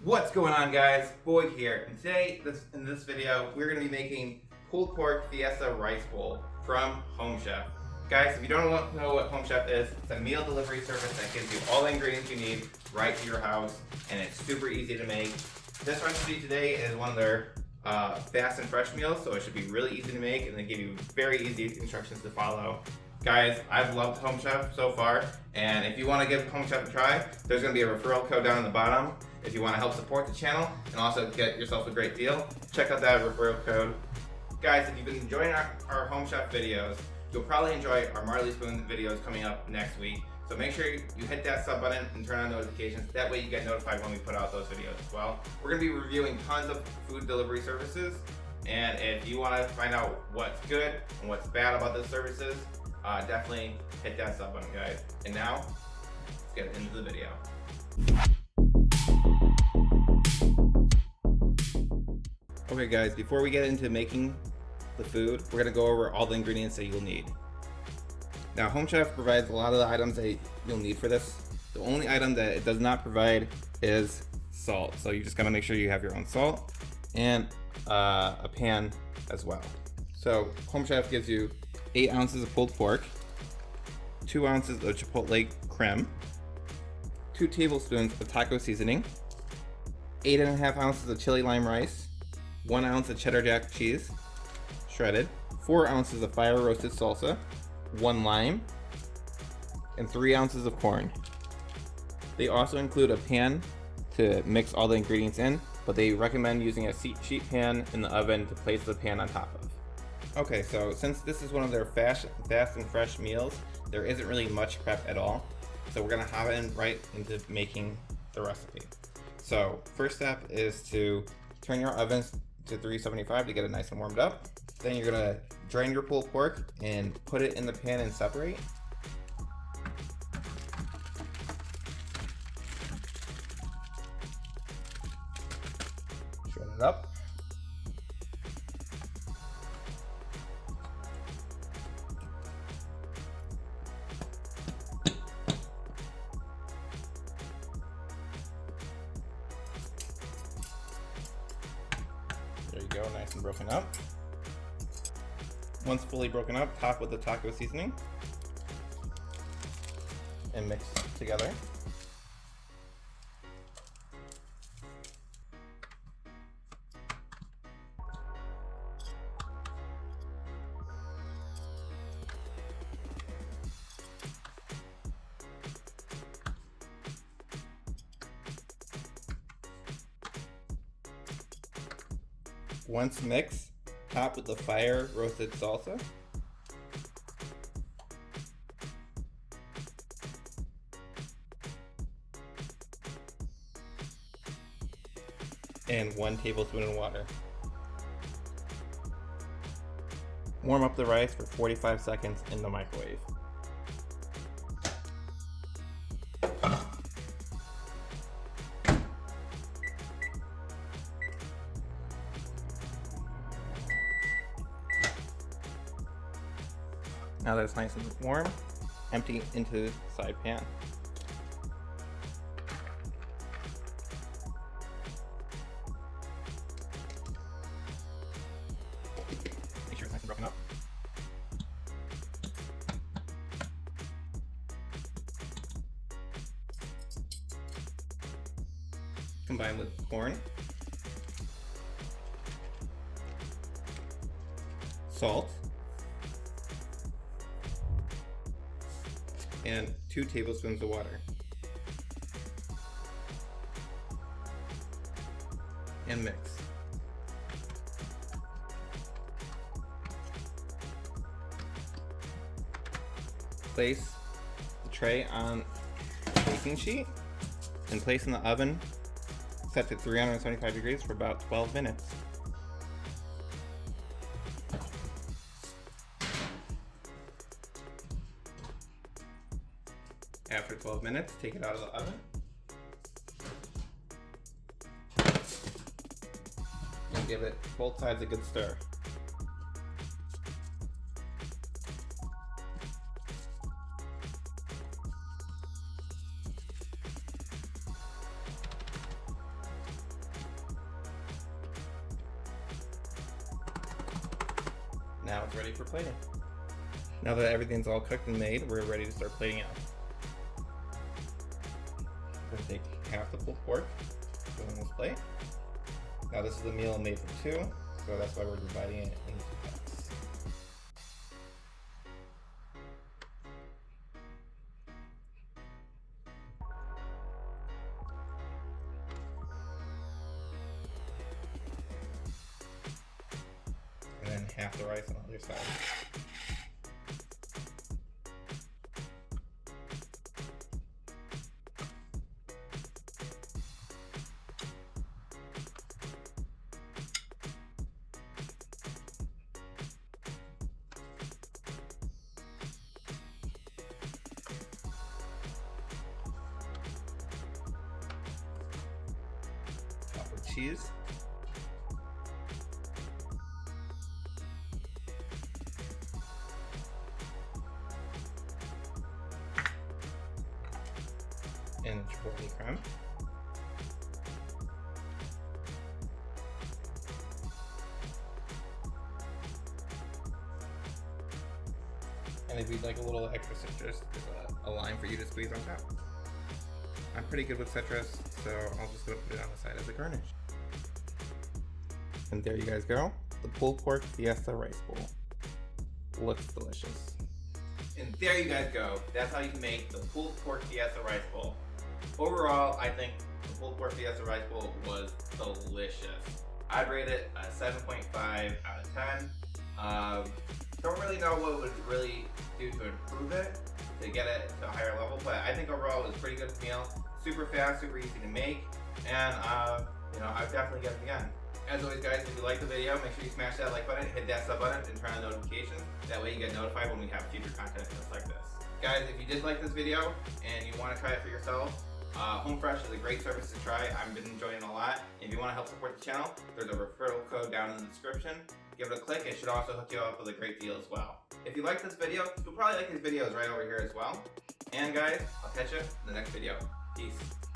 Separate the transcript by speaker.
Speaker 1: What's going on, guys? Boyg here, and today in this video we're going to be making pulled pork Fiesta rice bowl from Home Chef. Guys, if you don't know what Home Chef is, it's a meal delivery service that gives you all the ingredients you need right to your house, and it's super easy to make. This recipe today is one of their fast and fresh meals, so it should be really easy to make, and they give you very easy instructions to follow. Guys, I've loved Home Chef so far, and if you want to give Home Chef a try, there's going to be a referral code down in the bottom. If you want to help support the channel and also get yourself a great deal, check out that referral code. Guys, if you've been enjoying our Home Chef videos, you'll probably enjoy our Marley Spoon videos coming up next week. So make sure you hit that sub button and turn on notifications. That way you get notified when we put out those videos as well. We're going to be reviewing tons of food delivery services, and if you want to find out what's good and what's bad about those services, definitely hit that sub button, guys. And now, let's get into the video. Okay guys, before we get into making the food, we're going to go over all the ingredients that you'll need. Now, Home Chef provides a lot of the items that you'll need for this. The only item that it does not provide is salt. So you just got to make sure you have your own salt and a pan as well. So Home Chef gives you 8 ounces of pulled pork, 2 ounces of Chipotle Crema, 2 tablespoons of taco seasoning, 8.5 ounces of chili lime rice, 1 ounce of Cheddar-Jack cheese, shredded, 4 ounces of fire roasted salsa, 1 lime, and 3 ounces of corn. They also include a pan to mix all the ingredients in, but they recommend using a sheet pan in the oven to place the pan on top of. Okay, so since this is one of their fast and fresh meals, there isn't really much prep at all. So we're gonna hop in right into making the recipe. So first step is to turn your oven to 375 to get it nice and warmed up. Then you're gonna drain your pulled pork and put it in the pan and separate. Shred it up. There you go, nice and broken up. Once fully broken up, top with the taco seasoning and mix together. Once mixed, top with the fire roasted salsa. And 1 tablespoon of water. Warm up the rice for 45 seconds in the microwave. Now that it's nice and warm, empty into the side pan. Make sure it's nice and broken up. Combine with corn, salt, and 2 tablespoons of water. And mix. Place the tray on the baking sheet and place in the oven set to 375 degrees for about 12 minutes. After 12 minutes, take it out of the oven. And give it both sides a good stir. Now it's ready for plating. Now that everything's all cooked and made, we're ready to start plating out. We're gonna take half the pulled pork, put it on this plate. Now this is a meal made for two, so that's why we're dividing it into parts. And then half the rice on the other side. Top with cheese. And Chipotle Crema. And if you'd like a little extra citrus, there's a lime for you to squeeze on top. I'm pretty good with citrus, so I'll just go put it on the side as a garnish. And there you guys go, the pulled pork Fiesta rice bowl. Looks delicious. And there you guys go. That's how you can make the pulled pork Fiesta rice bowl. Overall, I think the pulled pork Fiesta rice bowl was delicious. I'd rate it a 7.5 out of 10. Don't really know what would really do to improve it, to get it to a higher level, but I think overall it was a pretty good meal. Super fast, super easy to make, and you know, I'd definitely get it again. As always guys, if you like the video, make sure you smash that like button, hit that sub button, and turn on notifications. That way you get notified when we have future content just like this. Guys, if you did like this video and you want to try it for yourself, Home Fresh is a great service to try. I've been enjoying it a lot. If you want to help support the channel, there's a referral code down in the description. Give it a click. It should also hook you up with a great deal as well. If you like this video, you'll probably like these videos right over here as well. And guys, I'll catch you in the next video. Peace.